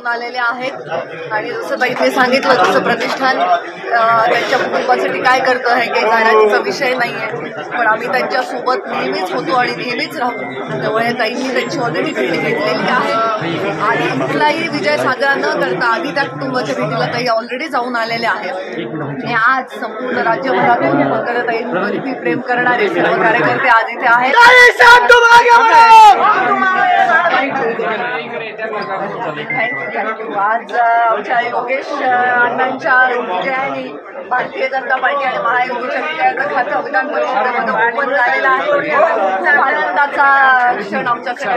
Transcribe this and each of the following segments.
जाऊन आलेले आहेत आणि जसं ताईने सांगितलं तसं प्रतिष्ठान त्यांच्या कुटुंबासाठी काय करतं हे काही जाण्याचा विषय नाही आहे, पण आम्ही त्यांच्यासोबत नेहमीच होतो आणि नेहमीच राहतो. त्यामुळे ताईंनी त्यांची ऑलरेडी भेट घेतलेली आहे आणि कुठलाही विजय साजरा न करता आधी त्या कुटुंबाच्या भेटीला ताई ऑलरेडी जाऊन आलेल्या आहेत. आणि आज संपूर्ण राज्यभरातून मंगलताईंवरती प्रेम करणारे सर्व कार्यकर्ते आज इथे आहेत. आज आमच्या योगेश अण्णांच्या विजयाने भारतीय जनता पार्टी आणि महायुतीच्या विजयाचं खातं विधानपरिषदेमध्ये ओपन झालेलं आहे. आनंदाचा क्षण आमच्याकडे.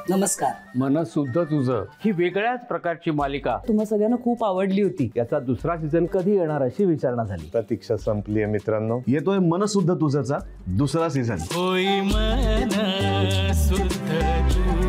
नमस्कार. मन शुद्ध तुझं ही वेगळ्याच प्रकारची मालिका तुम्हा सगळ्यांना खूप आवडली होती. याचा दुसरा सीझन कधी येणार अशी विचारणा झाली. प्रतीक्षा संपली आहे मित्रांनो. येतोय मन शुद्ध तुझचा दुसरा सीझन. होई मन शुद्ध